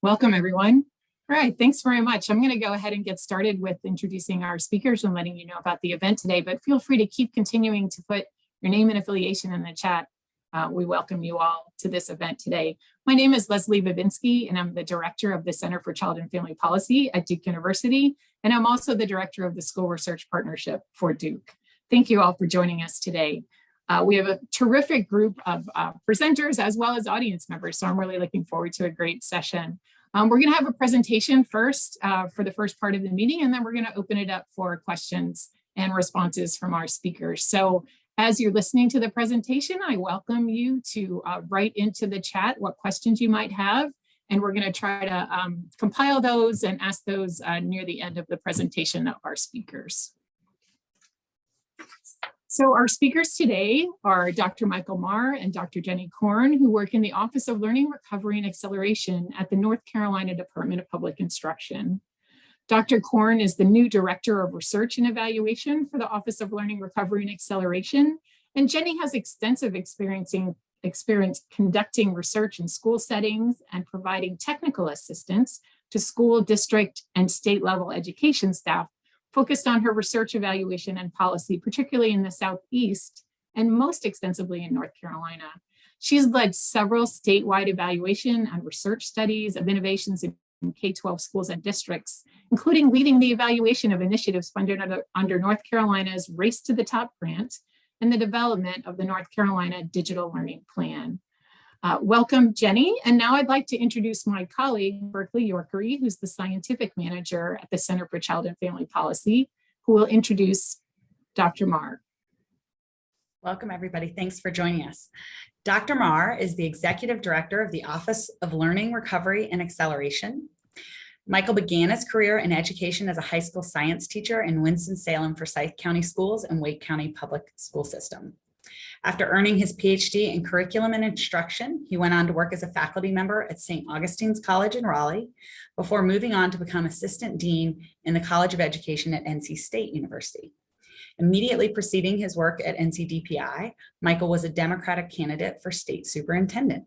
Welcome, everyone. All right, thanks very much. I'm going to go ahead and get started with introducing our speakers and letting you know about the event today, but feel free to keep continuing to put your name and affiliation in the chat. We welcome you all to this event today. My name is Leslie Babinski, and I'm the director of the Center for Child and Family Policy at Duke University, and I'm also the director of the School Research Partnership for Duke. Thank you all for joining us today. We have a terrific group of presenters as well as audience members, so I'm really looking forward to a great session. We're going to have a presentation first for the first part of the meeting, and then we're going to open it up for questions and responses from our speakers. So as you're listening to the presentation, I welcome you to write into the chat what questions you might have, and we're going to try to compile those and ask those near the end of the presentation of our speakers. So our speakers today are Dr. Michael Maher and Dr. Jeni Corn, who work in the Office of Learning, Recovery, and Acceleration at the North Carolina Department of Public Instruction. Dr. Corn is the new Director of Research and Evaluation for the Office of Learning, Recovery, and Acceleration. And Jeni has extensive experience conducting research in school settings and providing technical assistance to school, district, and state level education staff focused on her research, evaluation, and policy, particularly in the Southeast and most extensively in North Carolina. She's led several statewide evaluation and research studies of innovations in K-12 schools and districts, including leading the evaluation of initiatives funded under North Carolina's Race to the Top grant and the development of the North Carolina Digital Learning Plan. Welcome, Jeni. And now I'd like to introduce my colleague, Berkeley Yorkery, who's the scientific manager at the Center for Child and Family Policy, who will introduce Dr. Maher. Welcome, everybody. Thanks for joining us. Dr. Maher is the executive director of the Office of Learning, Recovery, and Acceleration. Michael began his career in education as a high school science teacher in Winston-Salem Forsyth County Schools and Wake County Public School System. After earning his PhD in curriculum and instruction, he went on to work as a faculty member at St. Augustine's College in Raleigh before moving on to become assistant dean in the College of Education at NC State University. Immediately preceding his work at NCDPI, Michael was a Democratic candidate for state superintendent.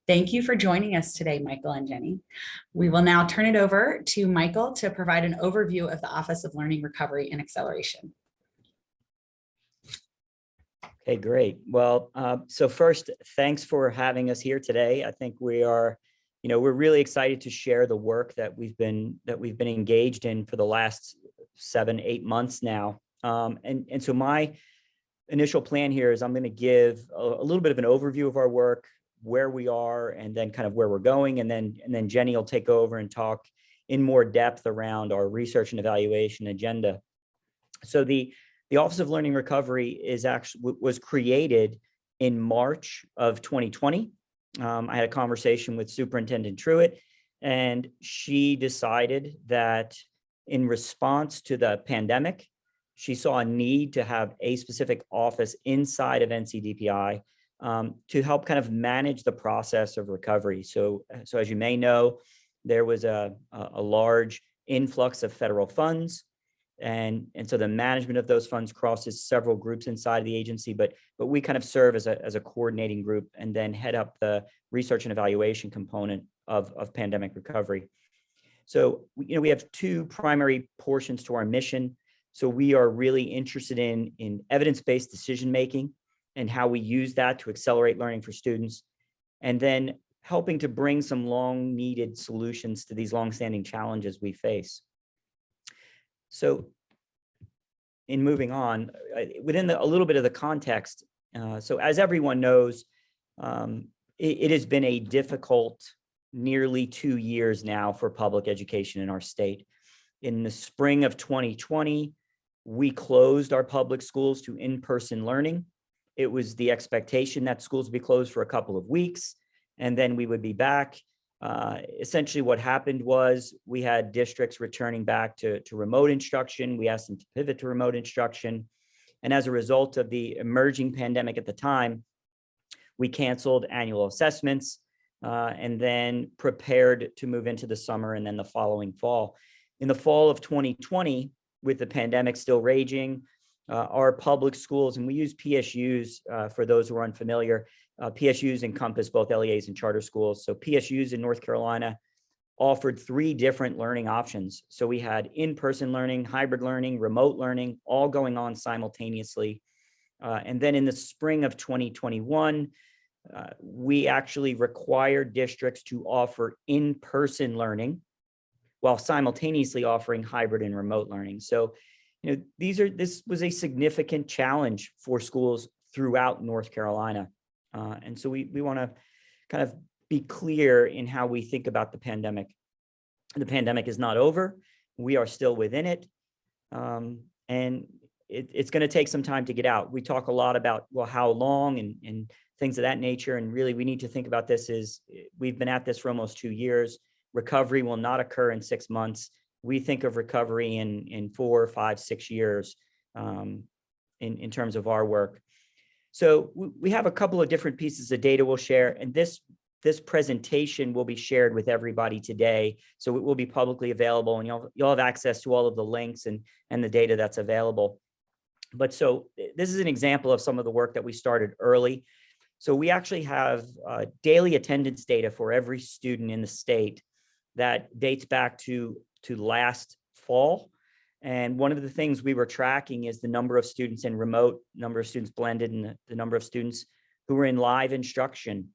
Thank you for joining us today, Michael and Jeni. We will now turn it over to Michael to provide an overview of the Office of Learning, Recovery, and Acceleration. Okay, great. Well, so first, thanks for having us here today. I think we're really excited to share the work that we've been engaged in for the last 7-8 months now. And so my initial plan here is I'm going to give a little bit of an overview of our work, where we are, and then kind of where we're going, and then Jeni will take over and talk in more depth around our research and evaluation agenda. So the Office of Learning Recovery was created in March of 2020. I had a conversation with Superintendent Truitt, and she decided that in response to the pandemic, she saw a need to have a specific office inside of NCDPI to help kind of manage the process of recovery. So as you may know, there was a large influx of federal funds. And so the management of those funds crosses several groups inside of the agency, but we kind of serve as a coordinating group and then head up the research and evaluation component of pandemic recovery. So, we have two primary portions to our mission. So we are really interested in evidence-based decision-making and how we use that to accelerate learning for students, and then helping to bring some long-needed solutions to these long-standing challenges we face. So in moving on, within a little bit of the context, so as everyone knows, it has been a difficult nearly 2 years now for public education in our state. In the spring of 2020, we closed our public schools to in-person learning. It was the expectation that schools would be closed for a couple of weeks, and then we would be back. Essentially what happened was we had districts returning back to remote instruction. We asked them to pivot to remote instruction. And as a result of the emerging pandemic at the time, we canceled annual assessments and then prepared to move into the summer and then the following fall. In the fall of 2020, with the pandemic still raging, our public schools, and we use PSUs for those who are unfamiliar. PSUs encompass both LEAs and charter schools. So PSUs in North Carolina offered 3 different learning options. So we had in-person learning, hybrid learning, remote learning, all going on simultaneously. And then in the spring of 2021, we actually required districts to offer in-person learning while simultaneously offering hybrid and remote learning. So, this was a significant challenge for schools throughout North Carolina. And so we want to kind of be clear in how we think about the pandemic. The pandemic is not over. We are still within it. And it's going to take some time to get out. We talk a lot about, well, how long and things of that nature. And really, we need to think about this is we've been at this for almost 2 years. Recovery will not occur in 6 months. We think of recovery in 4, 5, 6 years in terms of our work. So we have a couple of different pieces of data we'll share, and this presentation will be shared with everybody today. So it will be publicly available, and you'll have access to all of the links and the data that's available. But so this is an example of some of the work that we started early. So we actually have daily attendance data for every student in the state that dates back to last fall. And one of the things we were tracking is the number of students in remote, number of students blended, and the number of students who were in live instruction.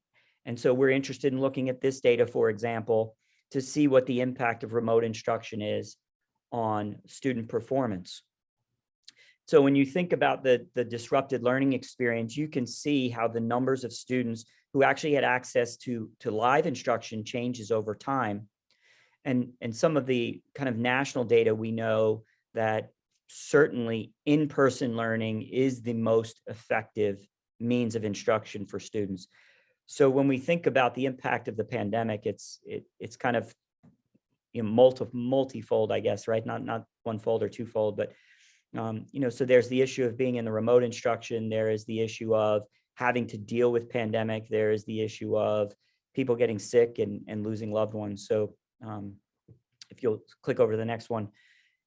And so we're interested in looking at this data, for example, to see what the impact of remote instruction is on student performance. So when you think about the disrupted learning experience, you can see how the numbers of students who actually had access to live instruction changes over time. And some of the kind of national data, we know that certainly in-person learning is the most effective means of instruction for students. So when we think about the impact of the pandemic, it's kind of multifold, I guess, right? Not one-fold or two-fold, but so there's the issue of being in the remote instruction. There is the issue of having to deal with pandemic. There is the issue of people getting sick and losing loved ones. So if you'll click over to the next one,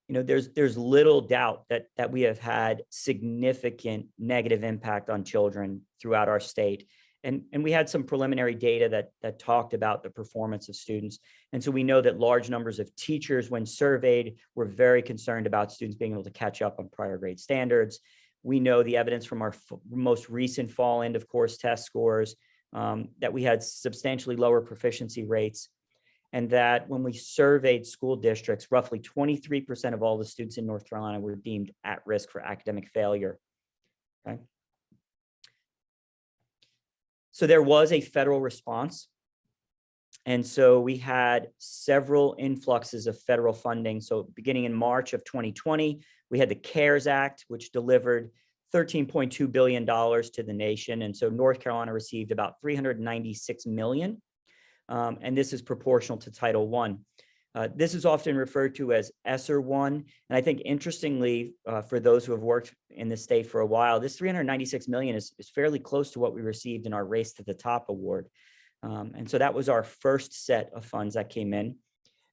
there's little doubt that we have had significant negative impact on children throughout our state. And we had some preliminary data that talked about the performance of students. And so we know that large numbers of teachers, when surveyed, were very concerned about students being able to catch up on prior grade standards. We know the evidence from our most recent fall end of course test scores that we had substantially lower proficiency rates, and that when we surveyed school districts, roughly 23% of all the students in North Carolina were deemed at risk for academic failure. Okay. So there was a federal response. And so we had several influxes of federal funding. So beginning in March of 2020, we had the CARES Act, which delivered $13.2 billion to the nation. And so North Carolina received about $396 million. And this is proportional to Title I. This is often referred to as SR1. And I think interestingly, for those who have worked in the state for a while, this $396 million is fairly close to what we received in our Race to the Top award. And so that was our first set of funds that came in.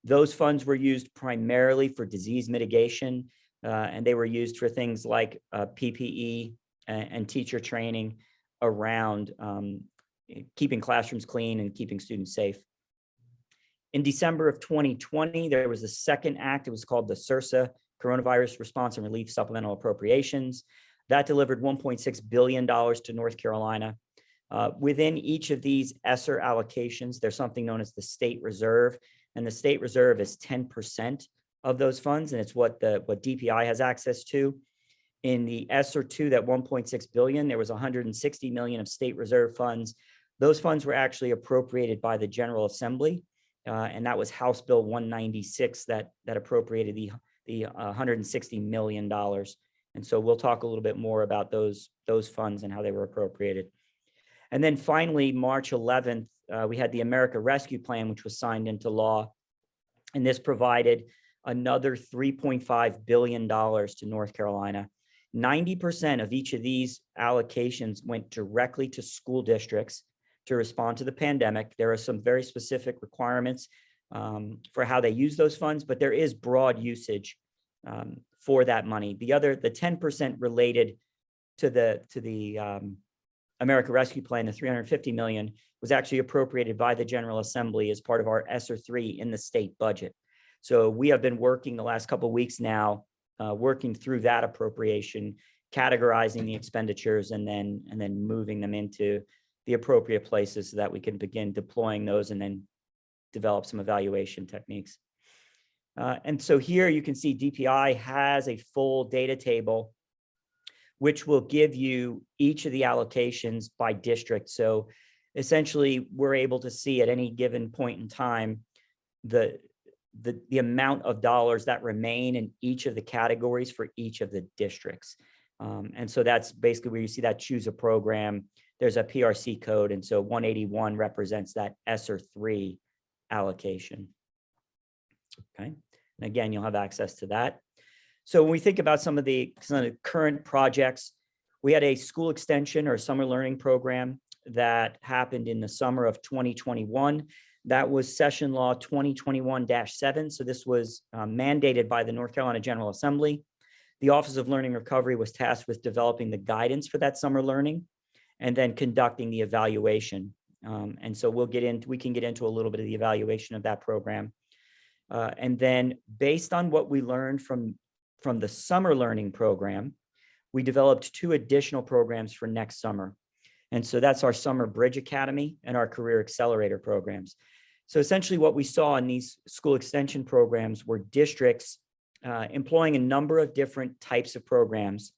Those funds were used primarily for disease mitigation, and they were used for things like PPE and teacher training around keeping classrooms clean and keeping students safe. In December of 2020, there was a second act. It was called the CRSA, Coronavirus Response and Relief Supplemental Appropriations. That delivered $1.6 billion to North Carolina. Within each of these ESSER allocations, there's something known as the state reserve, and the state reserve is 10% of those funds, and it's what DPI has access to. In the SR2, that $1.6 billion, there was $160 million of state reserve funds. Those funds were actually appropriated by the General Assembly, and that was House Bill 196 that appropriated the $160 million. And so we'll talk a little bit more about those funds and how they were appropriated. And then finally, March 11th, we had the America Rescue Plan, which was signed into law. And this provided another $3.5 billion to North Carolina. 90% of each of these allocations went directly to school districts to respond to the pandemic. There are some very specific requirements for how they use those funds, but there is broad usage for that money. The 10% related to the America Rescue Plan, the $350 million, was actually appropriated by the General Assembly as part of our SR3 in the state budget. So we have been working the last couple of weeks now, working through that appropriation, categorizing the expenditures, and then moving them into the appropriate places so that we can begin deploying those and then develop some evaluation techniques. And so here you can see DPI has a full data table, which will give you each of the allocations by district. So essentially, we're able to see at any given point in time the amount of dollars that remain in each of the categories for each of the districts. And so that's basically where you see that choose a program. There's a PRC code. And so 181 represents that SR3 allocation. Okay. And again, you'll have access to that. So when we think about some of the current projects, we had a school extension or summer learning program that happened in the summer of 2021. That was Session Law 2021-7. So this was mandated by the North Carolina General Assembly. The Office of Learning Recovery was tasked with developing the guidance for that summer learning and then conducting the evaluation. And so we can get into a little bit of the evaluation of that program. And then based on what we learned from the summer learning program, we developed 2 additional programs for next summer. And so that's our Summer Bridge Academy and our Career Accelerator programs. So essentially what we saw in these school extension programs were districts employing a number of different types of programs.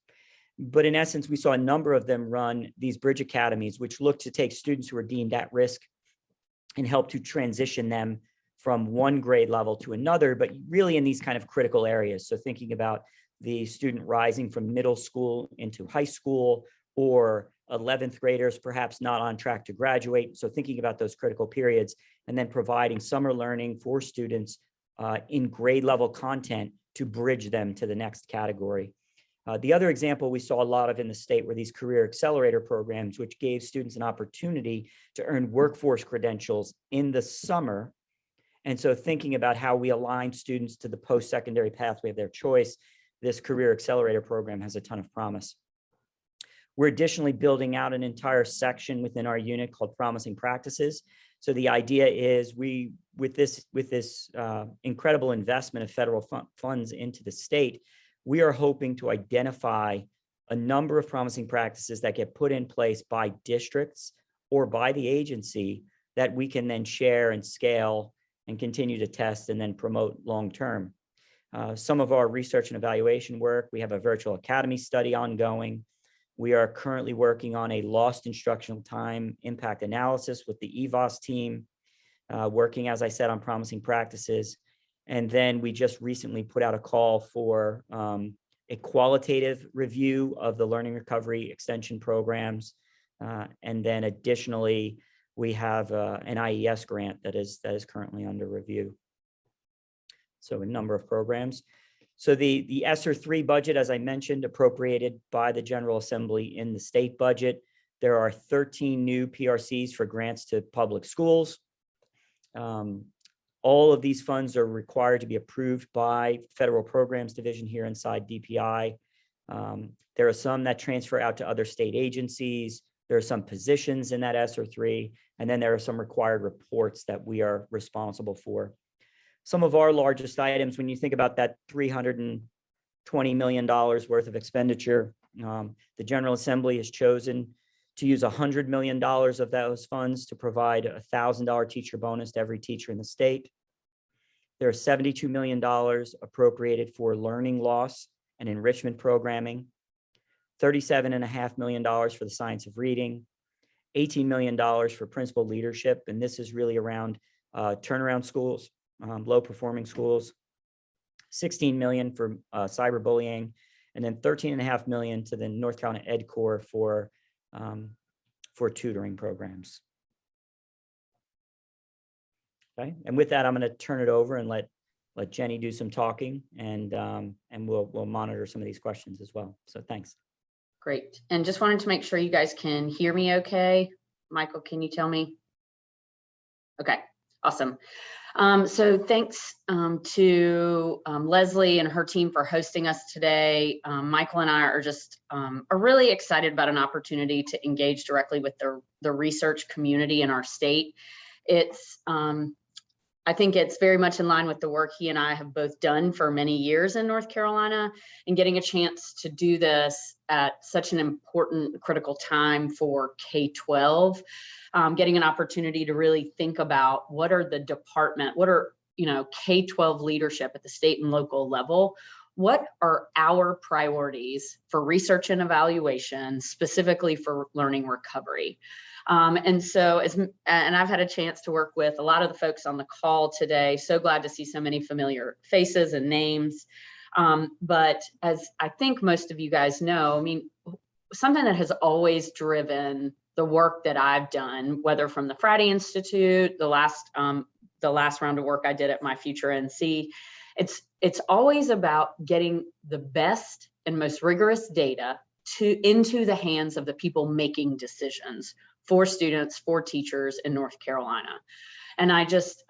But in essence, we saw a number of them run these Bridge Academies, which look to take students who are deemed at risk and help to transition them from one grade level to another, but really in these kind of critical areas. So thinking about the student rising from middle school into high school, or 11th graders perhaps not on track to graduate. So thinking about those critical periods and then providing summer learning for students in grade level content to bridge them to the next category. The other example we saw a lot of in the state were these Career Accelerator programs, which gave students an opportunity to earn workforce credentials in the summer. And so thinking about how we align students to the post-secondary pathway of their choice, this Career Accelerator program has a ton of promise. We're additionally building out an entire section within our unit called Promising Practices. So the idea is with this incredible investment of federal funds into the state, we are hoping to identify a number of promising practices that get put in place by districts or by the agency that we can then share and scale and continue to test and then promote long-term. Some of our research and evaluation work, we have a virtual academy study ongoing. We are currently working on a lost instructional time impact analysis with the EVOS team, working, as I said, on promising practices. And then we just recently put out a call for a qualitative review of the learning recovery extension programs. And then additionally, we have an IES grant that is currently under review. So a number of programs. So the SR3 budget, as I mentioned, appropriated by the General Assembly in the state budget. There are 13 new PRCs for grants to public schools. All of these funds are required to be approved by Federal Programs Division here inside DPI. There are some that transfer out to other state agencies. There are some positions in that SR3, and then there are some required reports that we are responsible for. Some of our largest items, when you think about that $320 million worth of expenditure, the General Assembly has chosen to use $100 million of those funds to provide a $1,000 teacher bonus to every teacher in the state. There are $72 million appropriated for learning loss and enrichment programming, $37.5 million for the science of reading, $18 million for principal leadership, and this is really around turnaround schools, low performing schools, $16 million for cyberbullying, and then $13.5 million to the North Carolina Ed Corps for tutoring programs. Okay, and with that, I'm going to turn it over and let Jenny do some talking, and we'll monitor some of these questions as well. So thanks. Great. And just wanted to make sure you guys can hear me okay. Michael, can you tell me? Okay, awesome. So thanks to Leslie and her team for hosting us today. Michael and I are just are really excited about an opportunity to engage directly with the research community in our state. It's I think it's very much in line with the work he and I have both done for many years in North Carolina, and getting a chance to do this at such an important, critical time for K-12, getting an opportunity to really think about what are K-12 leadership at the state and local level. What are our priorities for research and evaluation, specifically for learning recovery? And I've had a chance to work with a lot of the folks on the call today. So glad to see so many familiar faces and names. But as I think most of you guys know, I mean, something that has always driven the work that I've done, whether from the Friday Institute, the last round of work I did at my future NC, it's always about getting the best and most rigorous data into the hands of the people making decisions for students, for teachers in North Carolina. And I just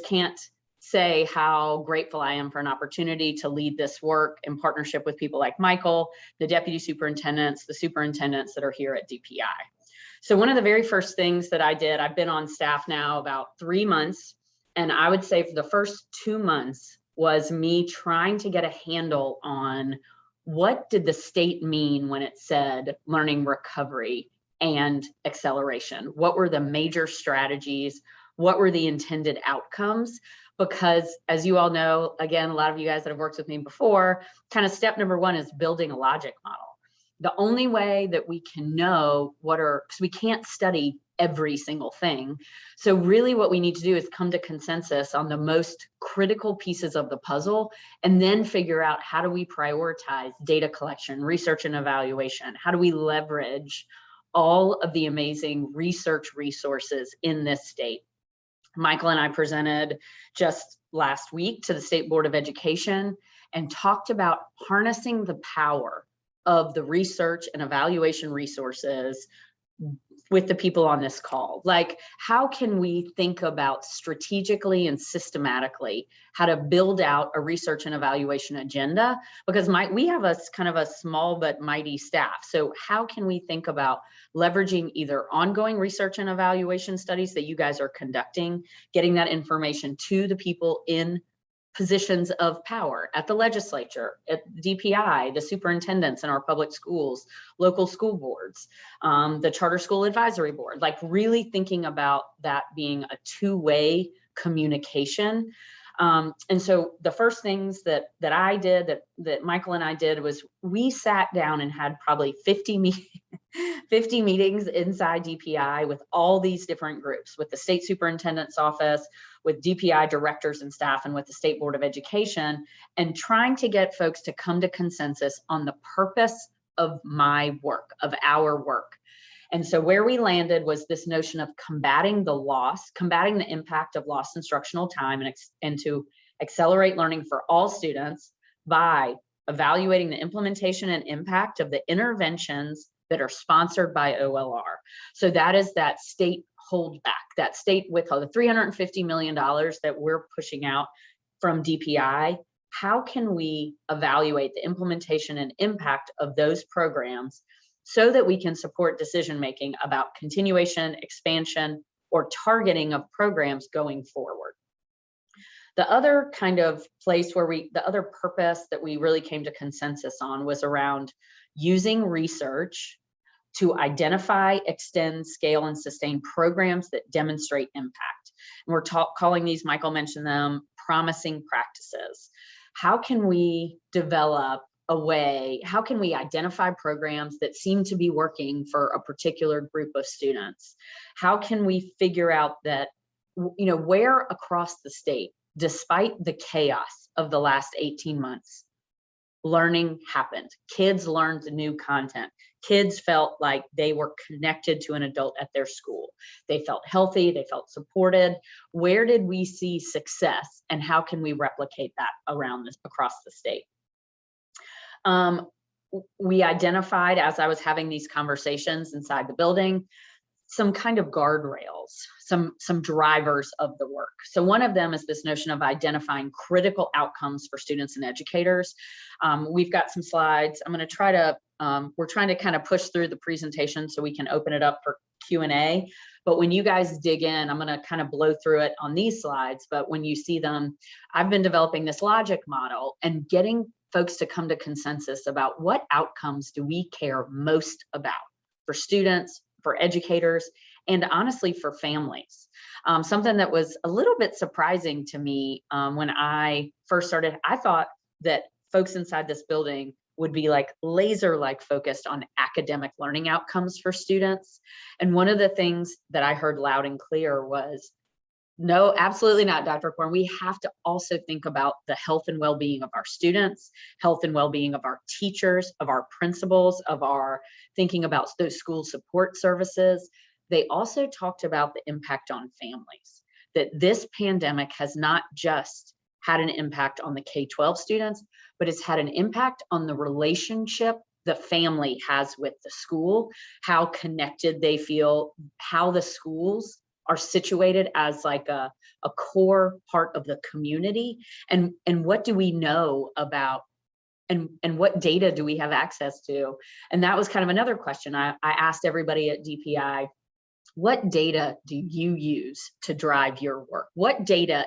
can't say how grateful I am for an opportunity to lead this work in partnership with people like Michael, the deputy superintendents, the superintendents that are here at DPI. So one of the very first things that I did, I've been on staff now about 3 months, and I would say for the first 2 months was me trying to get a handle on what did the state mean when it said learning recovery and acceleration. What were the major strategies? What were the intended outcomes? Because as you all know, again, a lot of you guys that have worked with me before, kind of step number one is building a logic model. The only way that we can know because we can't study every single thing. So really what we need to do is come to consensus on the most critical pieces of the puzzle, and then figure out how do we prioritize data collection, research and evaluation? How do we leverage all of the amazing research resources in this state? Michael and I presented just last week to the State Board of Education and talked about harnessing the power of the research and evaluation resources with the people on this call. Like, how can we think about strategically and systematically how to build out a research and evaluation agenda? Because we have a kind of a small but mighty staff. So how can we think about leveraging either ongoing research and evaluation studies that you guys are conducting, getting that information to the people in positions of power at the legislature, at DPI, the superintendents in our public schools, local school boards, the charter school advisory board, like really thinking about that being a two-way communication. And so the first things that I did, that Michael and I did, was we sat down and had probably 50 meetings inside DPI with all these different groups, with the state superintendent's office, with DPI directors and staff, and with the State Board of Education, and trying to get folks to come to consensus on the purpose of my work, of our work. And so where we landed was this notion of combating the impact of lost instructional time, and to accelerate learning for all students by evaluating the implementation and impact of the interventions that are sponsored by OLR. So that is that state holdback, that state with the $350 million that we're pushing out from DPI. How can we evaluate the implementation and impact of those programs so that we can support decision-making about continuation, expansion, or targeting of programs going forward? The other kind of place where the other purpose that we really came to consensus on was around using research to identify, extend, scale, and sustain programs that demonstrate impact. And we're calling these, Michael mentioned them, promising practices. How can we develop a way, how can we identify programs that seem to be working for a particular group of students? How can we figure out that, where across the state, despite the chaos of the last 18 months, learning happened. Kids learned new content. Kids felt like they were connected to an adult at their school. They felt healthy, they felt supported. Where did we see success, and how can we replicate that across the state? We identified, as I was having these conversations inside the building, some kind of guardrails, some drivers of the work. So one of them is this notion of identifying critical outcomes for students and educators. We've got some slides. I'm going to try to, we're trying to kind of push through the presentation so we can open it up for Q&A. But when you guys dig in, I'm going to kind of blow through it on these slides. But when you see them, I've been developing this logic model and getting folks to come to consensus about what outcomes do we care most about for students, for educators, and honestly for families. Something that was a little bit surprising to me when I first started, I thought that folks inside this building would be like laser-like focused on academic learning outcomes for students. And one of the things that I heard loud and clear was, no, absolutely not, Dr. Corn. We have to also think about the health and well-being of our students, health and well-being of our teachers, of our principals, of our thinking about those school support services. They also talked about the impact on families, that this pandemic has not just had an impact on the K-12 students, but it's had an impact on the relationship the family has with the school, how connected they feel, how the schools are situated as like a core part of the community, and what do we know about, and what data do we have access to? And that was kind of another question I asked everybody at DPI. What data do you use to drive your work? What data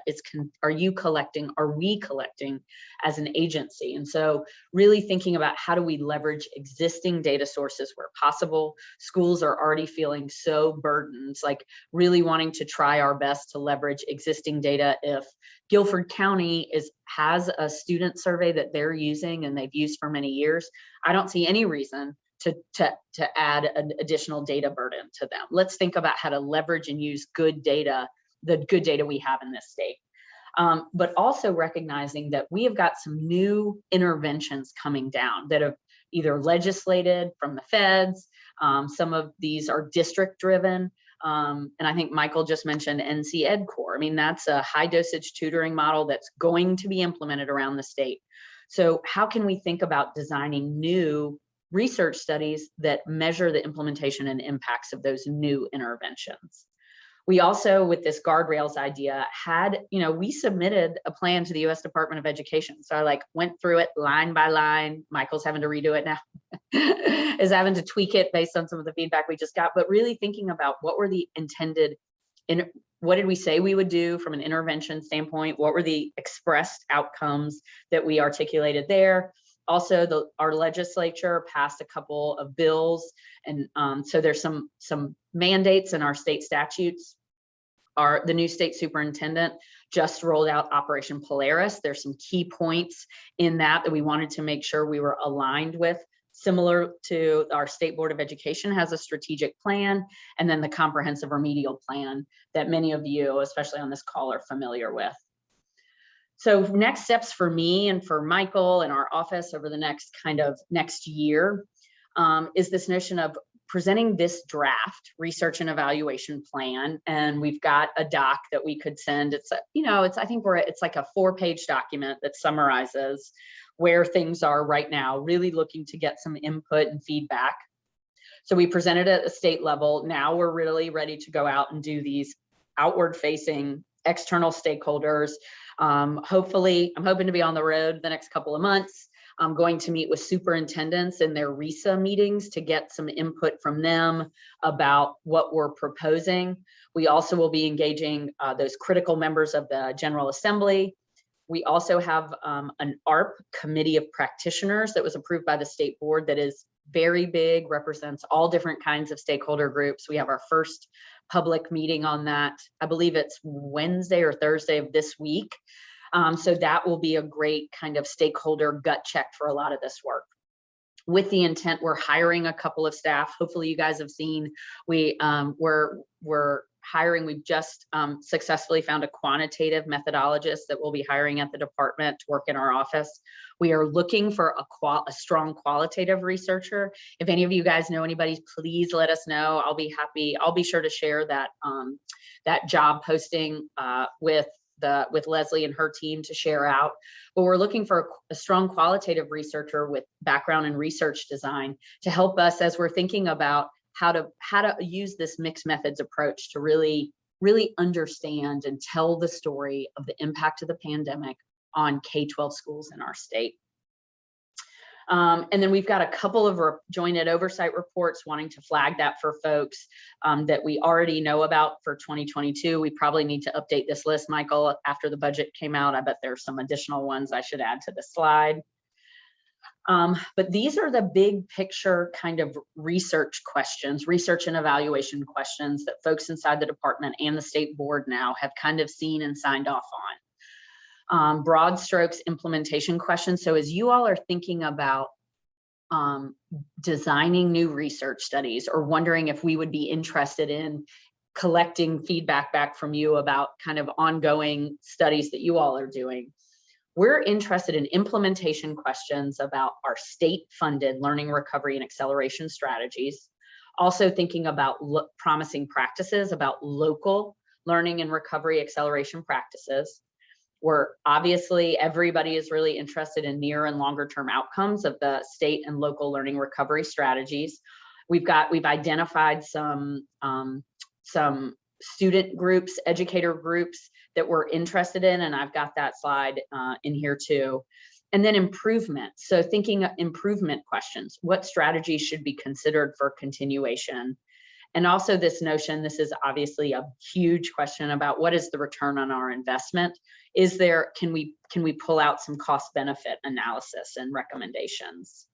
are you collecting? Are we collecting as an agency? And so really thinking about how do we leverage existing data sources where possible. Schools are already feeling so burdened, like really wanting to try our best to leverage existing data. If Guilford County has a student survey that they're using and they've used for many years, I don't see any reason to add an additional data burden to them. Let's think about how to leverage and use good data, the good data we have in this state. But also recognizing that we have got some new interventions coming down that have either legislated from the feds. Some of these are district driven. And I think Michael just mentioned NCDPI. I mean, that's a high dosage tutoring model that's going to be implemented around the state. So how can we think about designing new research studies that measure the implementation and impacts of those new interventions? We also, with this guardrails idea, we submitted a plan to the U.S. Department of Education. So I went through it line by line. Michael's having to redo it now, is having to tweak it based on some of the feedback we just got, but really thinking about what were the intended, what did we say we would do from an intervention standpoint? What were the expressed outcomes that we articulated there? Also, our legislature passed a couple of bills, and so there's some mandates in our state statutes. The new state superintendent just rolled out Operation Polaris. There's some key points in that we wanted to make sure we were aligned with, similar to our State Board of Education has a strategic plan, and then the comprehensive remedial plan that many of you, especially on this call, are familiar with. So next steps for me and for Michael and our office over the next year is this notion of presenting this draft research and evaluation plan. And we've got a doc that we could send. It's like a 4-page document that summarizes where things are right now, really looking to get some input and feedback. So we presented at the state level. Now we're really ready to go out and do these outward facing external stakeholders. Hopefully, I'm hoping to be on the road the next couple of months. I'm going to meet with superintendents in their RESA meetings to get some input from them about what we're proposing. We also will be engaging those critical members of the General Assembly. We also have an ARP committee of practitioners that was approved by the state board that is very big, represents all different kinds of stakeholder groups. We have our first public meeting on that. I believe it's Wednesday or Thursday of this week. So that will be a great kind of stakeholder gut check for a lot of this work. With the intent, we're hiring a couple of staff. Hopefully you guys have seen, we're hiring. We've just successfully found a quantitative methodologist that we'll be hiring at the department to work in our office. We are looking for a strong qualitative researcher. If any of you guys know anybody, please let us know. I'll be happy. I'll be sure to share that that job posting with Leslie and her team to share out. But we're looking for a strong qualitative researcher with background in research design to help us as we're thinking about how to use this mixed methods approach to really really understand and tell the story of the impact of the pandemic on K-12 schools in our state. And then we've got a couple of joint ed oversight reports wanting to flag that for folks that we already know about for 2022. We probably need to update this list, Michael, after the budget came out. I bet there's some additional ones I should add to the slide. But these are the big picture kind of research questions, research and evaluation questions that folks inside the department and the state board now have kind of seen and signed off on. Broad strokes implementation questions. So as you all are thinking about designing new research studies or wondering if we would be interested in collecting feedback back from you about kind of ongoing studies that you all are doing, we're interested in implementation questions about our state funded learning recovery and acceleration strategies. Also thinking about promising practices, about local learning and recovery acceleration practices. Where obviously everybody is really interested in near and longer term outcomes of the state and local learning recovery strategies. We've identified some student groups, educator groups that we're interested in, and I've got that slide in here too. And then improvement. So thinking improvement questions, what strategies should be considered for continuation? And also this notion, this is obviously a huge question about what is the return on our investment? Can we pull out some cost benefit analysis and recommendations?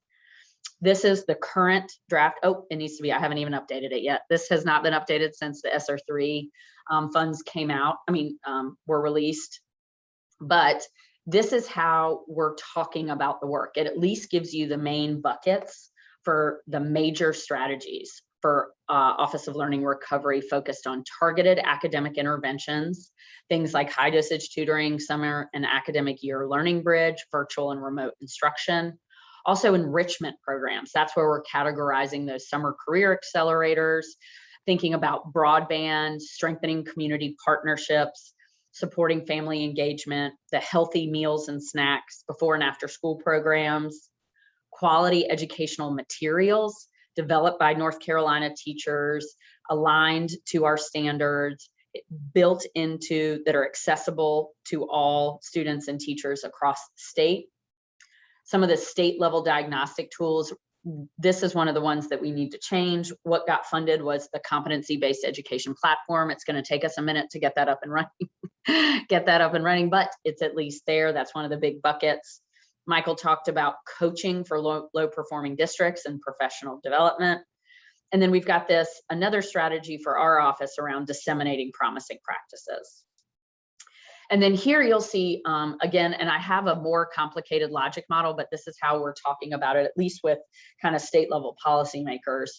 This is the current draft. Oh, it needs to be, I haven't even updated it yet. This has not been updated since the SR3 funds came out, were released. But this is how we're talking about the work. It at least gives you the main buckets for the major strategies for Office of Learning Recovery focused on targeted academic interventions, things like high dosage tutoring, summer and academic year learning bridge, virtual and remote instruction. Also enrichment programs, that's where we're categorizing those summer career accelerators, thinking about broadband, strengthening community partnerships, supporting family engagement, the healthy meals and snacks before and after school programs, quality educational materials, developed by North Carolina teachers, aligned to our standards, built into that are accessible to all students and teachers across the state. Some of the state level diagnostic tools, this is one of the ones that we need to change. What got funded was the competency-based education platform. It's going to take us a minute to get that up and running, but it's at least there. That's one of the big buckets. Michael talked about coaching for low performing districts and professional development. And then we've got another strategy for our office around disseminating promising practices. And then here you'll see, again, and I have a more complicated logic model, but this is how we're talking about it, at least with kind of state level policymakers,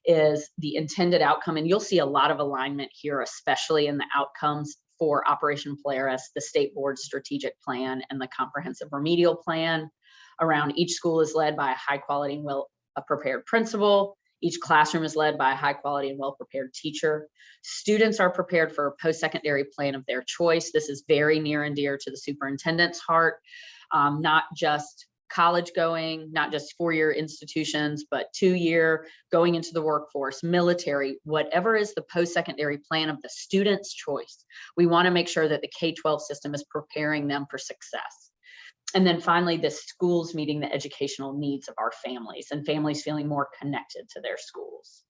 is the intended outcome. And you'll see a lot of alignment here, especially in the outcomes for Operation Polaris, the state board strategic plan, and the comprehensive remedial plan. Around each school is led by a high quality and well-prepared principal. Each classroom is led by a high quality and well-prepared teacher. Students are prepared for a post-secondary plan of their choice. This is very near and dear to the superintendent's heart, not just college going, not just four-year institutions, but two-year, going into the workforce, military, whatever is the post-secondary plan of the student's choice. We want to make sure that the K-12 system is preparing them for success. And then finally, the schools meeting the educational needs of our families and families feeling more connected to their schools.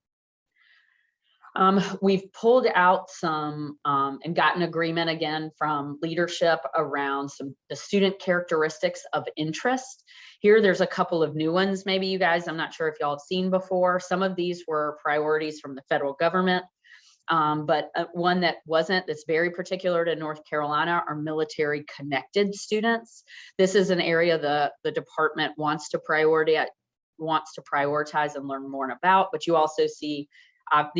We've pulled out some and gotten agreement again from leadership around the student characteristics of interest. Here, there's a couple of new ones, maybe you guys, I'm not sure if y'all have seen before. Some of these were priorities from the federal government, but one that wasn't, that's very particular to North Carolina, are military connected students. This is an area the department wants to prioritize and learn more about, but you also see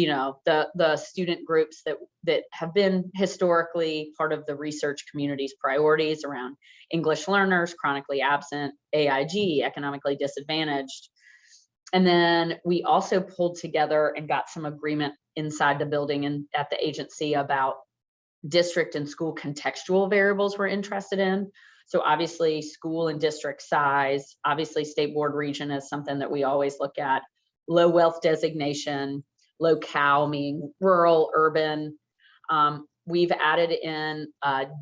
the student groups that have been historically part of the research community's priorities around English learners, chronically absent, AIG, economically disadvantaged. And then we also pulled together and got some agreement inside the building and at the agency about district and school contextual variables we're interested in. So obviously school and district size, obviously state board region is something that we always look at, low wealth designation, locale meaning rural, urban, We've added in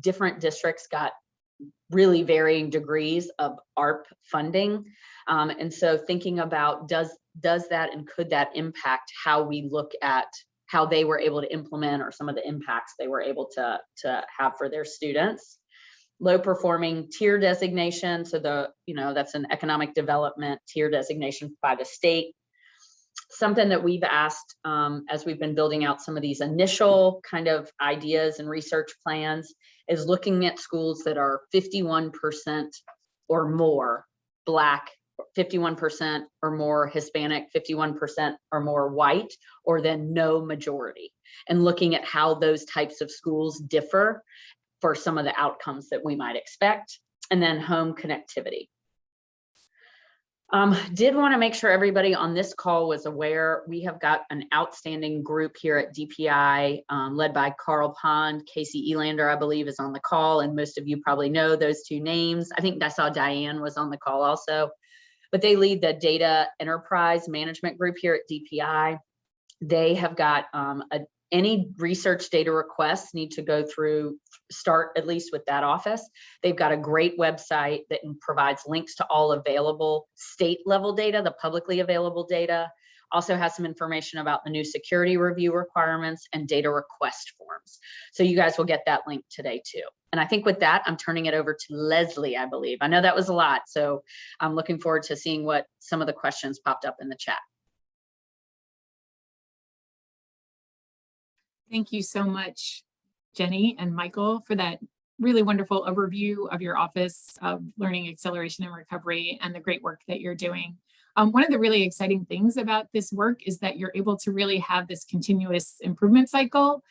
different districts got really varying degrees of ARP funding. And so thinking about does that and could that impact how we look at how they were able to implement or some of the impacts they were able to have for their students. Low performing tier designation. So that's an economic development tier designation by the state. Something that we've asked as we've been building out some of these initial kind of ideas and research plans is looking at schools that are 51% or more Black, 51% or more Hispanic, 51% or more white, or then no majority, and looking at how those types of schools differ for some of the outcomes that we might expect. And then home connectivity. Did want to make sure everybody on this call was aware we have got an outstanding group here at DPI led by Carl Pond. Casey Elander, I believe, is on the call, and most of you probably know those two names. I think I saw Diane was on the call also, but they lead the data enterprise management group here at DPI. They have got any research data requests need to start at least with that office. They've got a great website that provides links to all available state level data, the publicly available data. Also has some information about the new security review requirements and data request forms. So you guys will get that link today too. And I think with that, I'm turning it over to Leslie, I believe. I know that was a lot, so I'm looking forward to seeing what some of the questions popped up in the chat. Thank you so much, Jenny and Michael, for that really wonderful overview of your Office of Learning Acceleration and Recovery and the great work that you're doing. One of the really exciting things about this work is that you're able to really have this continuous improvement cycle,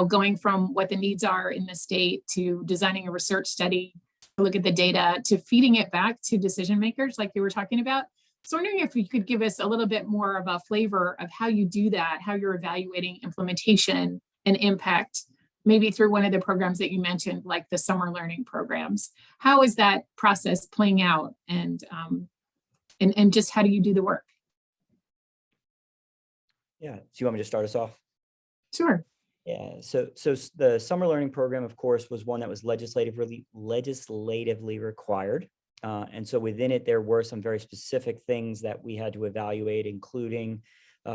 going from what the needs are in the state to designing a research study, to look at the data, to feeding it back to decision makers like you were talking about. So I'm wondering if you could give us a little bit more of a flavor of how you do that, how you're evaluating implementation and impact, maybe through one of the programs that you mentioned, like the summer learning programs. How is that process playing out, and just how do you do the work? Yeah, so you want me to start us off? Sure. Yeah, so the summer learning program, of course, was one that was legislatively required. And so within it, there were some very specific things that we had to evaluate, including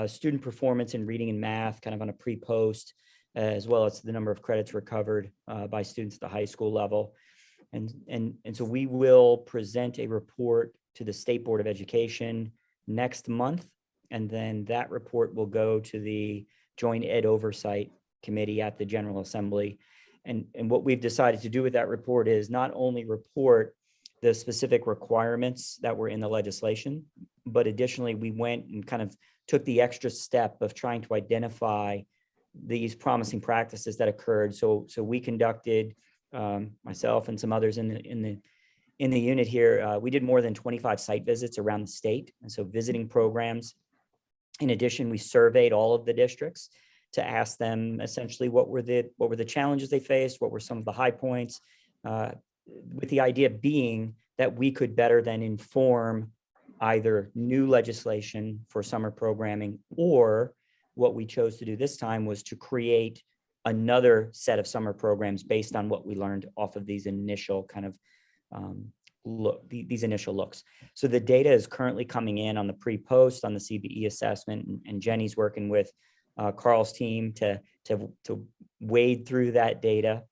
student performance in reading and math, kind of on a pre-post, as well as the number of credits recovered by students at the high school level. And so we will present a report to the State Board of Education next month, and then that report will go to the Joint Ed Oversight Committee at the General Assembly. And what we've decided to do with that report is not only report the specific requirements that were in the legislation, but additionally, we went and kind of took the extra step of trying to identify these promising practices that occurred. So we conducted, myself and some others in the unit here, we did more than 25 site visits around the state, and so visiting programs. In addition, we surveyed all of the districts to ask them essentially what were the challenges they faced, what were some of the high points, with the idea being that we could better then inform either new legislation for summer programming, or what we chose to do this time was to create another set of summer programs based on what we learned off of these initial kind of these initial looks. So the data is currently coming in on the pre-post, on the CBE assessment, and Jenny's working with Carl's team to wade through that data.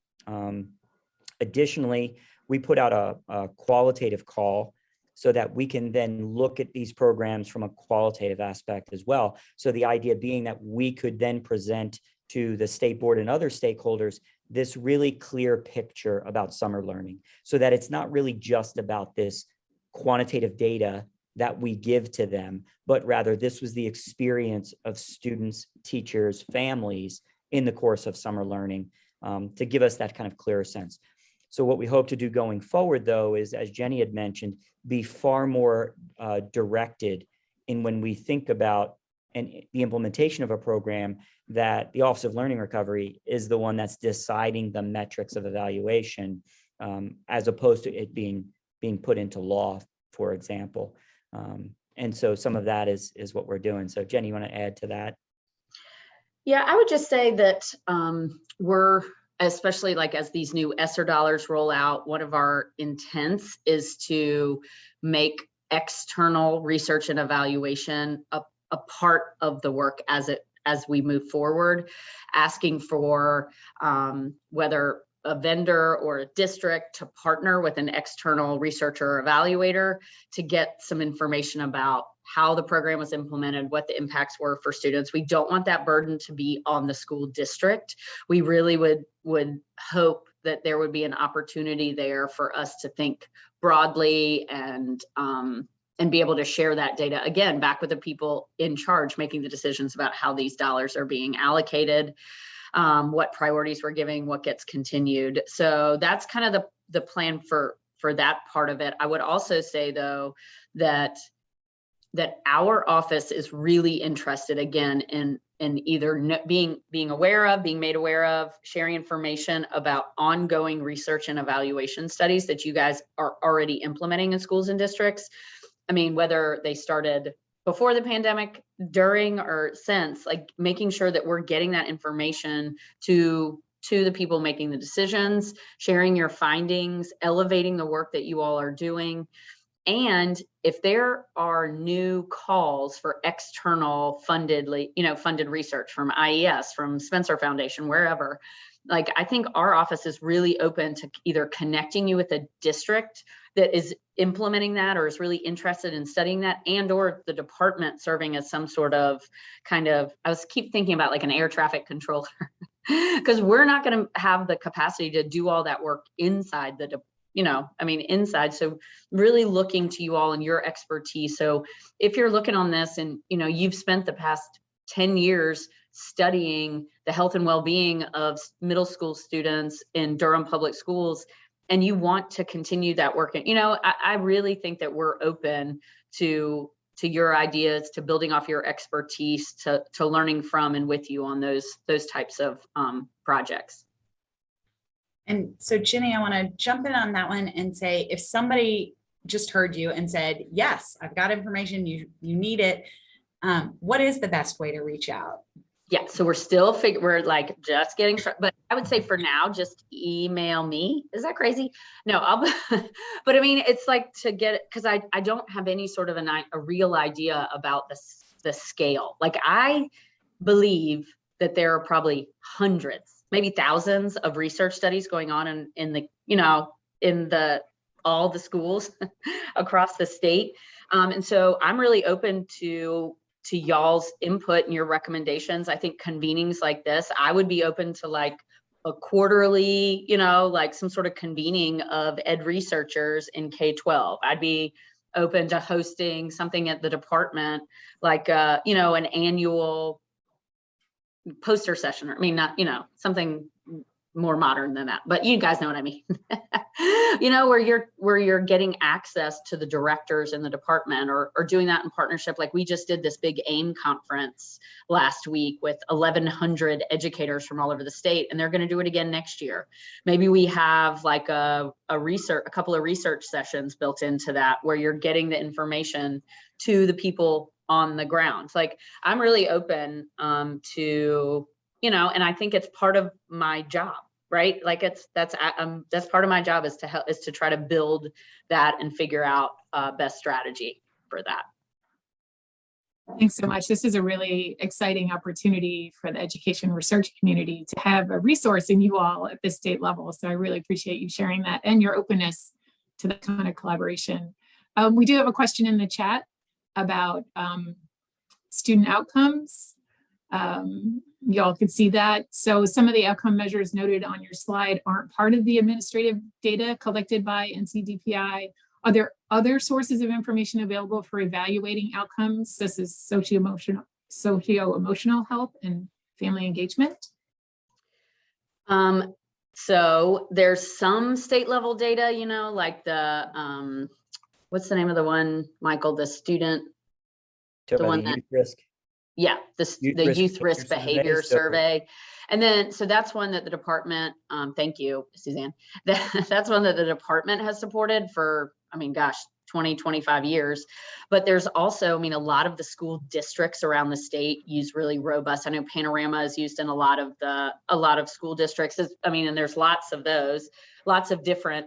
Additionally, we put out a qualitative call so that we can then look at these programs from a qualitative aspect as well. So the idea being that we could then present to the state board and other stakeholders this really clear picture about summer learning, so that it's not really just about this quantitative data that we give to them, but rather this was the experience of students, teachers, families in the course of summer learning, to give us that kind of clearer sense. So what we hope to do going forward, though, is, as Jenny had mentioned, be far more directed in when we think about the implementation of a program, that the Office of Learning Recovery is the one that's deciding the metrics of evaluation, as opposed to it being put into law, for example. And so some of that is what we're doing. So Jenny, you want to add to that? Yeah, I would just say that we're, especially like as these new ESSER dollars roll out, one of our intents is to make external research and evaluation a part of the work as we move forward, asking for whether a vendor or a district to partner with an external researcher or evaluator to get some information about how the program was implemented, what the impacts were for students. We don't want that burden to be on the school district. We really would hope that there would be an opportunity there for us to think broadly and be able to share that data, again, back with the people in charge, making the decisions about how these dollars are being allocated, what priorities we're giving, what gets continued. So that's kind of the plan for that part of it. I would also say, though, that our office is really interested, again, in either being made aware of, sharing information about ongoing research and evaluation studies that you guys are already implementing in schools and districts. I mean, whether they started before the pandemic, during, or since, like making sure that we're getting that information to the people making the decisions, sharing your findings, elevating the work that you all are doing. And if there are new calls for external funded research from IES, from Spencer Foundation, wherever, like, I think our office is really open to either connecting you with a district that is implementing that or is really interested in studying that, and or the department serving as some sort of I keep thinking about like an air traffic controller, because we're not going to have the capacity to do all that work inside inside. So really looking to you all and your expertise. So if you're looking on this and, you've spent the past 10 years studying the health and well-being of middle school students in Durham Public Schools, and you want to continue that work, and, I really think that we're open to your ideas, to building off your expertise, to learning from and with you on those types of projects. And so, Jenny, I want to jump in on that one and say, if somebody just heard you and said, yes, I've got information, you need it, what is the best way to reach out? Yeah, so we're like just getting started, but I would say for now, just email me. Is that crazy? No, but I mean, it's like to get it, because I don't have any sort of a real idea about the scale. Like, I believe that there are probably hundreds, maybe thousands of research studies going on in all the schools across the state. And so I'm really open to y'all's input and your recommendations. I think convenings like this, I would be open to like a quarterly, like some sort of convening of ed researchers in K-12. I'd be open to hosting something at the department, like, an annual poster session, or something more modern than that, but you guys know what I mean. where you're getting access to the directors in the department, or doing that in partnership. Like, we just did this big AIM conference last week with 1,100 educators from all over the state, and they're going to do it again next year. Maybe we have like a couple of research sessions built into that, where you're getting the information to the people on the ground. Like, I'm really open to, and I think it's part of my job, right? Like, that's part of my job, is to try to build that and figure out best strategy for that. Thanks so much. This is a really exciting opportunity for the education research community to have a resource in you all at the state level. So I really appreciate you sharing that and your openness to that kind of collaboration. We do have a question in the chat about student outcomes. Y'all can see that. So some of the outcome measures noted on your slide aren't part of the administrative data collected by NCDPI. Are there other sources of information available for evaluating outcomes, such as socio-emotional health and family engagement? So there's some state level data, like the, what's the name of the one, Michael, the student, the one that, risk. Yeah, the youth risk behavior survey. And then, so that's one that the department, thank you, Suzanne. That's one that the department has supported for, 20, 25 years. But there's also, I mean, a lot of the school districts around the state use really robust. I know Panorama is used in a lot of school districts. I mean, and there's lots of those, lots of different.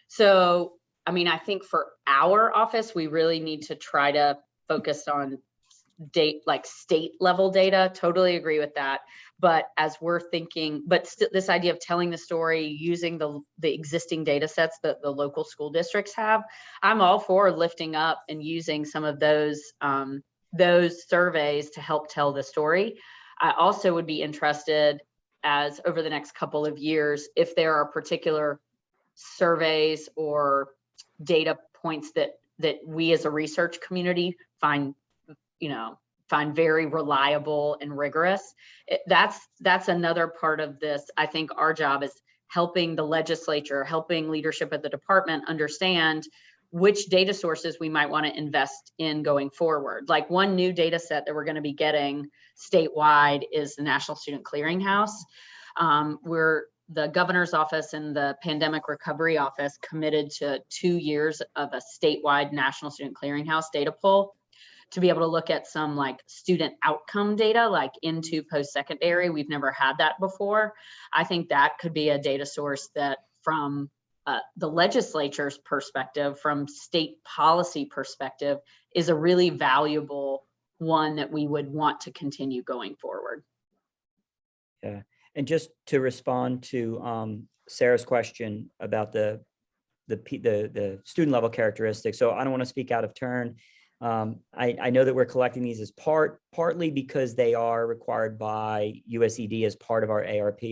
So, I mean, I think for our office, we really need to try to focus on state level data. Totally agree with that. But as we're thinking, this idea of telling the story using the existing data sets that the local school districts have, I'm all for lifting up and using some of those surveys to help tell the story. I also would be interested, as over the next couple of years, if there are particular surveys or data points that we as a research community find very reliable and rigorous. That's another part of this. I think our job is helping the legislature, helping leadership at the department understand which data sources we might want to invest in going forward. Like one new data set that we're going to be getting statewide is the National Student Clearinghouse. The governor's office and the pandemic recovery office committed to 2 years of a statewide National Student Clearinghouse data pull to be able to look at some like student outcome data, like into post-secondary. We've never had that before. I think that could be a data source that from the legislature's perspective, from state policy perspective, is a really valuable one that we would want to continue going forward. Yeah. And just to respond to Sarah's question about the student level characteristics. So I don't want to speak out of turn. I know that we're collecting these as partly because they are required by USED as part of our ARP.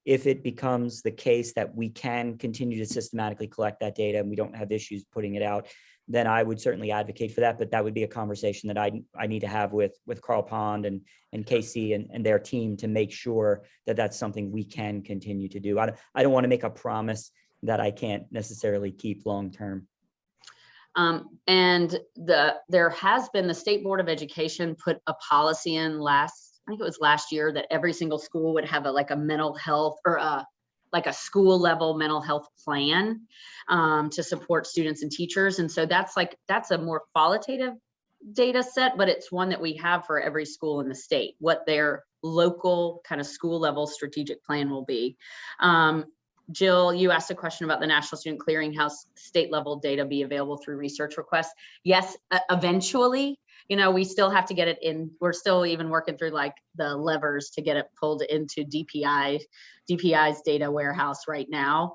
If it becomes the case that we can continue to systematically collect that data and we don't have issues putting it out, then I would certainly advocate for that. But that would be a conversation that I need to have with Carl Pond and KC and their team to make sure that that's something we can continue to do. I don't want to make a promise that I can't necessarily keep long term. And there has been, the State Board of Education put a policy in I think it was last year, that every single school would have a mental health or a school level mental health plan to support students and teachers. And so that's a more qualitative data set, but it's one that we have for every school in the state, what their local kind of school level strategic plan will be. Jill, you asked a question about the National Student Clearinghouse state level data be available through research requests. Yes, eventually, we still have to get it in. We're still even working through the levers to get it pulled into DPI's data warehouse right now.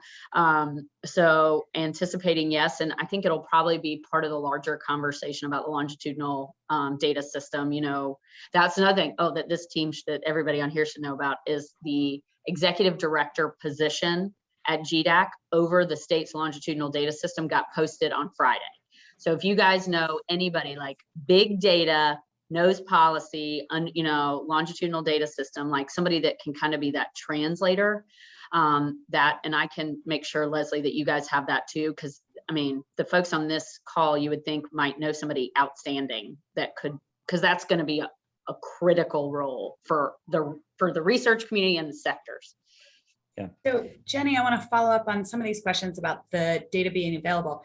So anticipating yes, and I think it'll probably be part of the larger conversation about the longitudinal data system. That's another thing, that this team, that everybody on here should know about, is the executive director position at GDAC over the state's longitudinal data system got posted on Friday. So if you guys know anybody like big data, knows policy, longitudinal data system, like somebody that can kind of be that translator, and I can make sure, Leslie, that you guys have that too, because I mean, the folks on this call you would think might know somebody outstanding that could, because that's going to be a critical role for the research community and the sectors. Yeah. So Jenny, I want to follow up on some of these questions about the data being available.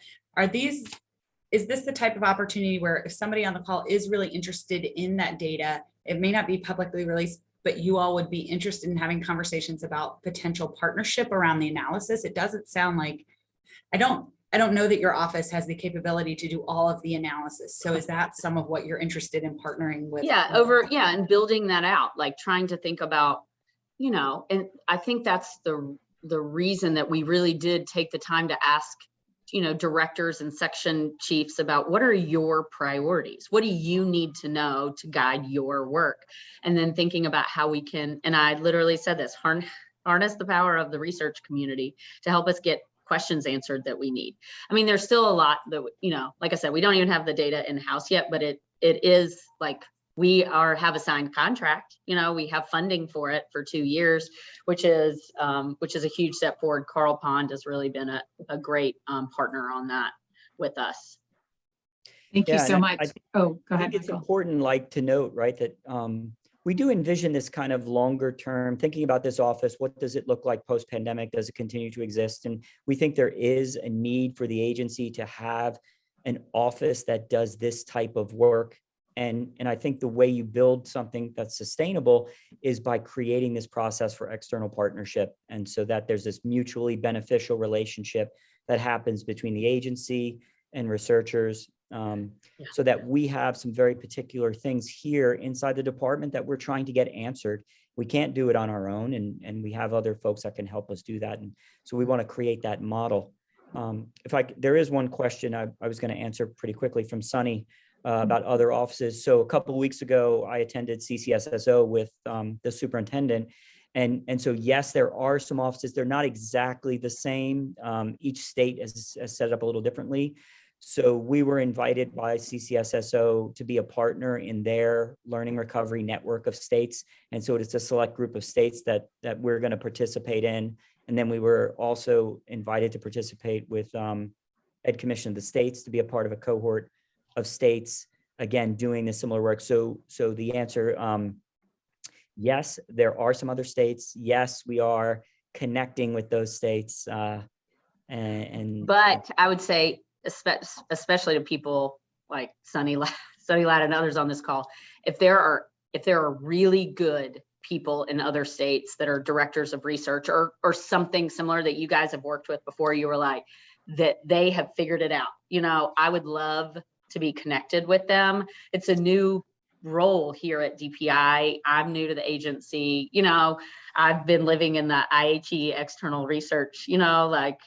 Is this the type of opportunity where if somebody on the call is really interested in that data, it may not be publicly released, but you all would be interested in having conversations about potential partnership around the analysis? It doesn't sound like, I don't know that your office has the capability to do all of the analysis. So is that some of what you're interested in partnering with? And building that out, trying to think about, and I think that's the reason that we really did take the time to ask, directors and section chiefs about what are your priorities? What do you need to know to guide your work? And then thinking about how we can, and I literally said this, harness the power of the research community to help us get questions answered that we need. I mean, there's still a lot that, like I said, we don't even have the data in-house yet, but it is we have a signed contract, we have funding for it for 2 years, which is a huge step forward. Carl Pond has really been a great partner on that with us. Thank you so much. Go ahead. I think it's important, to note, right, that we do envision this kind of longer term, thinking about this office. What does it look like post-pandemic? Does it continue to exist? And we think there is a need for the agency to have an office that does this type of work. And I think the way you build something that's sustainable is by creating this process for external partnership. And so that there's this mutually beneficial relationship that happens between the agency and researchers, so that we have some very particular things here inside the department that we're trying to get answered. We can't do it on our own, and we have other folks that can help us do that. And so we want to create that model. There is one question I was going to answer pretty quickly from Sunny about other offices. So a couple of weeks ago, I attended CCSSO with the superintendent. And so, yes, there are some offices. They're not exactly the same. Each state has set it up a little differently. So we were invited by CCSSO to be a partner in their learning recovery network of states. And so it's a select group of states that we're going to participate in. And then we were also invited to participate with Ed Commission of the States to be a part of a cohort of states, again, doing the similar work. So the answer, yes, there are some other states. Yes, we are connecting with those states. But I would say, especially to people like Sunny Ladd and others on this call, if there are really good people in other states that are directors of research or something similar that you guys have worked with before, you were like, that they have figured it out. I would love to be connected with them. It's a new role here at DPI. I'm new to the agency. I've been living in the IHE external research, like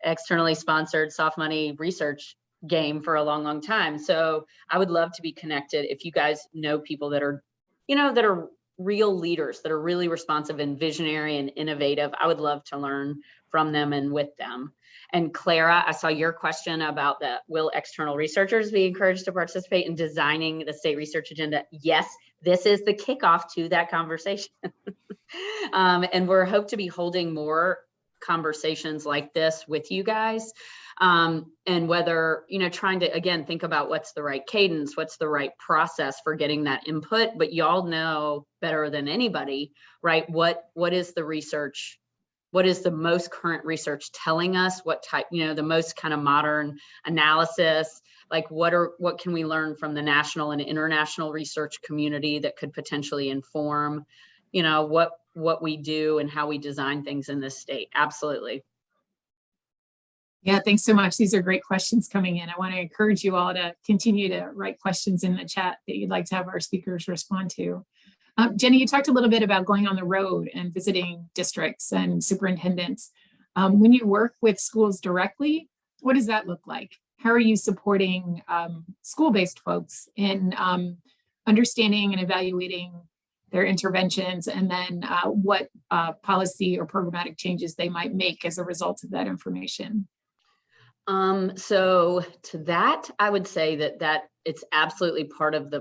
externally sponsored soft money research game for a long, long time. So I would love to be connected. If you guys know people that are, that are real leaders, that are really responsive and visionary and innovative, I would love to learn from them and with them. And Clara, I saw your question about will external researchers be encouraged to participate in designing the state research agenda? Yes, this is the kickoff to that conversation. And we're hope to be holding more conversations like this with you guys. And whether, trying to, again, think about what's the right cadence, what's the right process for getting that input, but y'all know better than anybody, right? What is the research? What is the most current research telling us? What type, the most kind of modern analysis, like what can we learn from the national and international research community that could potentially inform, what we do and how we design things in this state? Absolutely. Yeah, thanks so much. These are great questions coming in. I want to encourage you all to continue to write questions in the chat that you'd like to have our speakers respond to. Jenny, you talked a little bit about going on the road and visiting districts and superintendents. When you work with schools directly, what does that look like? How are you supporting school-based folks in understanding and evaluating their interventions, and then what policy or programmatic changes they might make as a result of that information? So to that, I would say that it's absolutely part of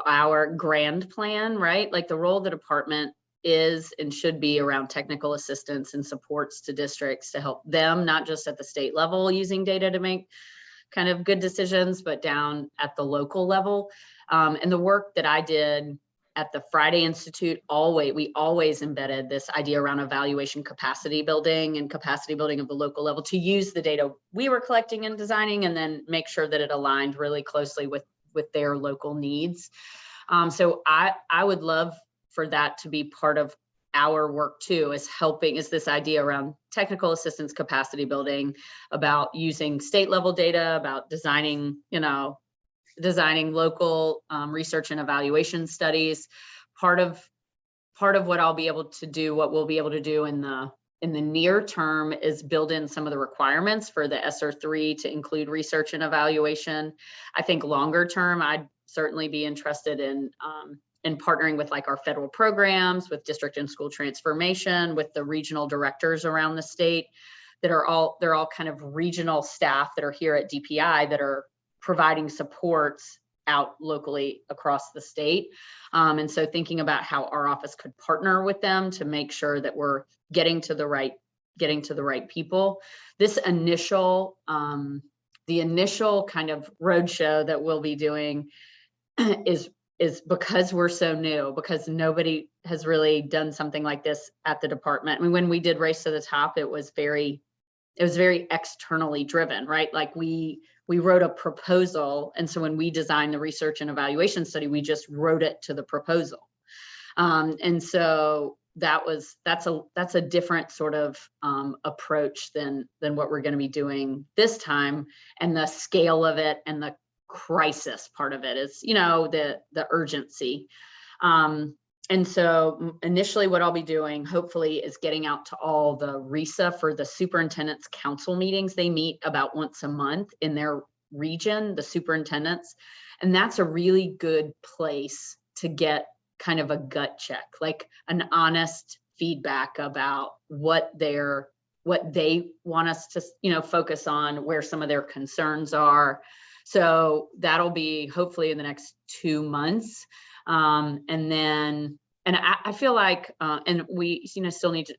our grand plan, right? Like the role of the department is and should be around technical assistance and supports to districts to help them, not just at the state level using data to make kind of good decisions, but down at the local level. And the work that I did at the Friday Institute, we always embedded this idea around evaluation capacity building and capacity building of the local level to use the data we were collecting and designing, and then make sure that it aligned really closely with their local needs. So I would love for that to be part of our work too, is this idea around technical assistance capacity building, about using state level data, about designing local research and evaluation studies. Part of what we'll be able to do in the near term is build in some of the requirements for the SR3 to include research and evaluation. I think longer term, I'd certainly be interested in partnering with like our federal programs, with district and school transformation, with the regional directors around the state they're all kind of regional staff that are here at DPI that are providing supports out locally across the state. And so thinking about how our office could partner with them to make sure that we're getting to the right people. This initial, the initial kind of roadshow that we'll be doing is because we're so new, because nobody has really done something like this at the department. I mean, when we did Race to the Top, it was very externally driven, right? Like we we wrote a proposal. And so when we designed the research and evaluation study, we just wrote it to the proposal. And so that's a different sort of approach than what we're going to be doing this time. And the scale of it and the crisis part of it is, the urgency. And so initially what I'll be doing, hopefully, is getting out to all the RESA for the superintendent's council meetings. They meet about once a month in their region, the superintendents. And that's a really good place to get kind of a gut check, like an honest feedback about what they want us to, focus on, where some of their concerns are. So that'll be hopefully in the next 2 months. And I feel like, and we, still need to,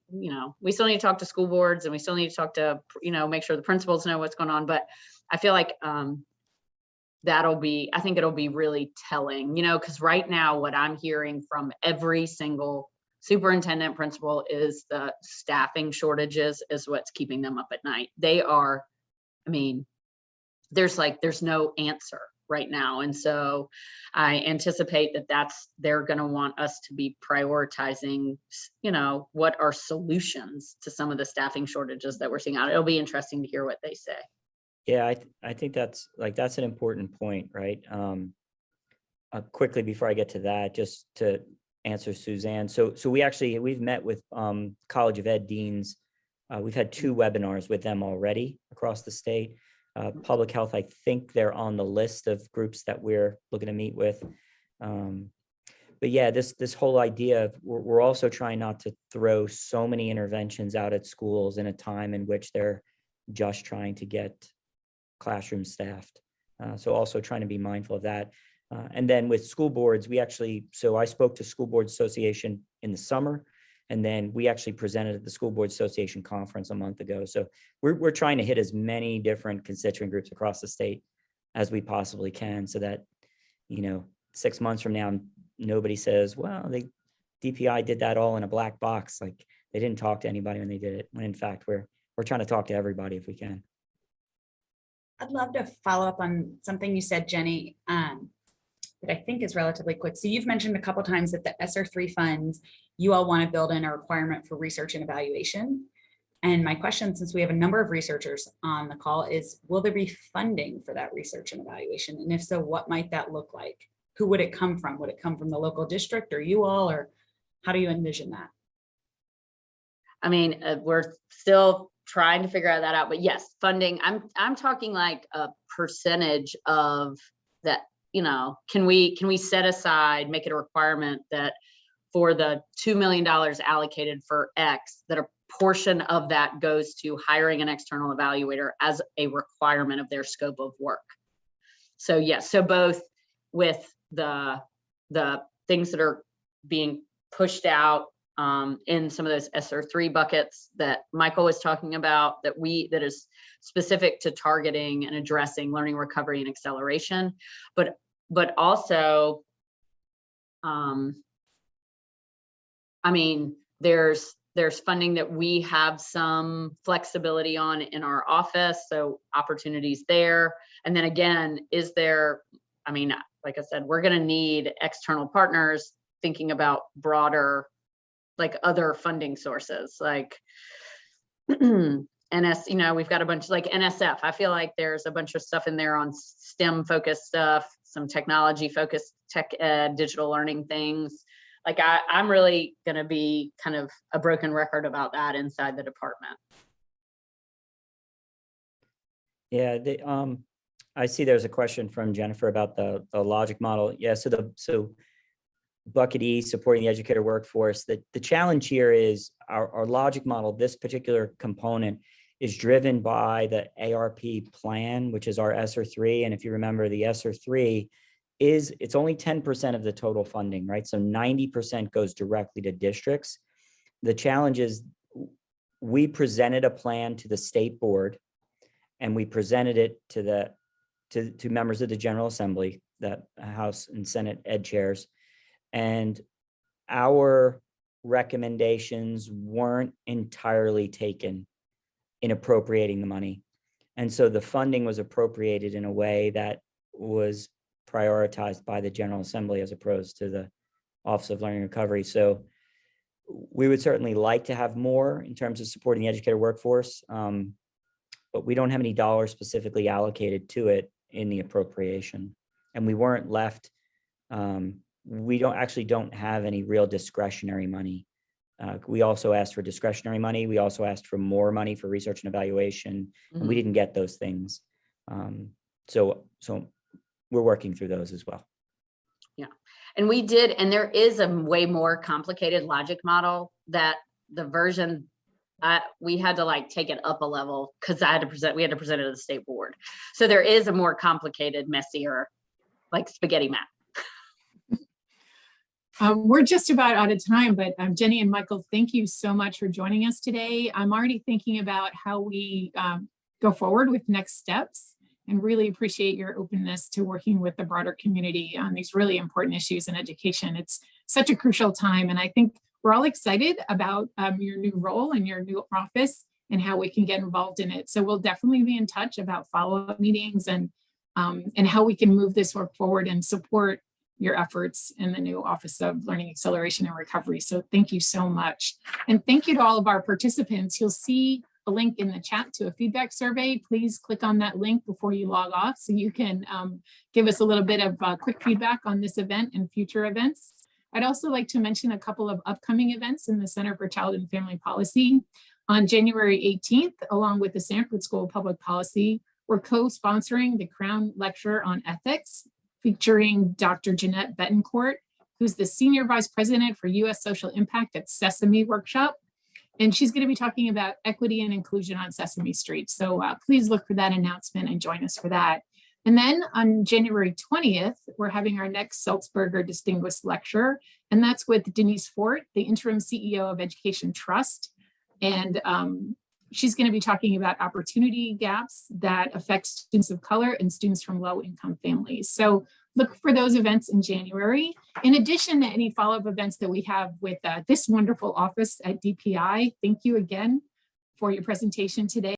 we still need to talk to school boards, and we still need to talk to, make sure the principals know what's going on. But I feel like I think it'll be really telling, because right now what I'm hearing from every single superintendent, principal, is the staffing shortages is what's keeping them up at night. There's no answer right now. And so I anticipate they're going to want us to be prioritizing, what are solutions to some of the staffing shortages that we're seeing out. It'll be interesting to hear what they say. Yeah, I think that's an important point, right? Quickly before I get to that, just to answer Suzanne. So we've met with College of Ed deans. We've had 2 webinars with them already across the state. Public health, I think they're on the list of groups that we're looking to meet with. But yeah, this whole idea of we're also trying not to throw so many interventions out at schools in a time in which they're just trying to get classrooms staffed. So also trying to be mindful of that. And then with school boards, I spoke to School Boards Association in the summer, and then we actually presented at the School Boards Association conference a month ago. So we're trying to hit as many different constituent groups across the state as we possibly can, so that, 6 months from now, nobody says, well, the DPI did that all in a black box. Like, they didn't talk to anybody when they did it. When in fact, we're trying to talk to everybody if we can. I'd love to follow up on something you said, Jenny, that I think is relatively quick. So you've mentioned a couple times that the SR3 funds, you all want to build in a requirement for research and evaluation. And my question, since we have a number of researchers on the call, is will there be funding for that research and evaluation? And if so, what might that look like? Who would it come from? Would it come from the local district or you all, or how do you envision that? We're still trying to figure that out, but yes, funding, I'm talking like a percentage of that. Can we set aside, make it a requirement that for the $2 million allocated for X, that a portion of that goes to hiring an external evaluator as a requirement of their scope of work. So yes, so both with the things that are being pushed out in some of those SR3 buckets that Michael was talking about, that is specific to targeting and addressing learning, recovery, and acceleration, but also, there's funding that we have some flexibility on in our office, so opportunities there. And then again, like I said, we're going to need external partners thinking about broader, like other funding sources, like we've got a bunch like NSF. I feel like there's a bunch of stuff in there on STEM focused stuff, some technology focused tech ed, digital learning things. Like I'm really going to be kind of a broken record about that inside the department. Yeah, I see there's a question from Jennifer about the logic model. Yeah, so Bucket E, supporting the educator workforce. The challenge here is our logic model, this particular component, is driven by the ARP plan, which is our SR3. And if you remember, the SR3 it's only 10% of the total funding, right? So 90% goes directly to districts. The challenge is we presented a plan to the state board, and we presented it to members of the General Assembly, that House and Senate ed chairs, and our recommendations weren't entirely taken in appropriating the money. And so the funding was appropriated in a way that was prioritized by the General Assembly as opposed to the Office of Learning and Recovery. So we would certainly like to have more in terms of supporting the educator workforce, but we don't have any dollars specifically allocated to it in the appropriation. And we weren't left, we don't have any real discretionary money. We also asked for discretionary money. We also asked for more money for research and evaluation, and we didn't get those things. So we're working through those as well. Yeah, and we did, and there is a way more complicated logic model that the version we had to like take it up a level because we had to present it to the state board. So there is a more complicated, messier, like spaghetti map. We're just about out of time, but Jenny and Michael, thank you so much for joining us today. I'm already thinking about how we go forward with next steps, and really appreciate your openness to working with the broader community on these really important issues in education. It's such a crucial time, and I think we're all excited about your new role and your new office and how we can get involved in it. So we'll definitely be in touch about follow-up meetings and how we can move this work forward and support your efforts in the new Office of Learning Acceleration and Recovery. So thank you so much. And thank you to all of our participants. You'll see a link in the chat to a feedback survey. Please click on that link before you log off so you can give us a little bit of quick feedback on this event and future events. I'd also like to mention a couple of upcoming events in the Center for Child and Family Policy. On January 18th, along with the Sanford School of Public Policy, we're co-sponsoring the Crown Lecture on Ethics, featuring Dr. Jeanette Betancourt, who's the Senior Vice President for U.S. Social Impact at Sesame Workshop. And she's going to be talking about equity and inclusion on Sesame Street. So please look for that announcement and join us for that. And then on January 20th, we're having our next Sulzberger Distinguished Lecture, and that's with Denise Fort, the Interim CEO of Education Trust. And she's going to be talking about opportunity gaps that affect students of color and students from low-income families. So look for those events in January. In addition to any follow-up events that we have with this wonderful office at DPI, thank you again for your presentation today.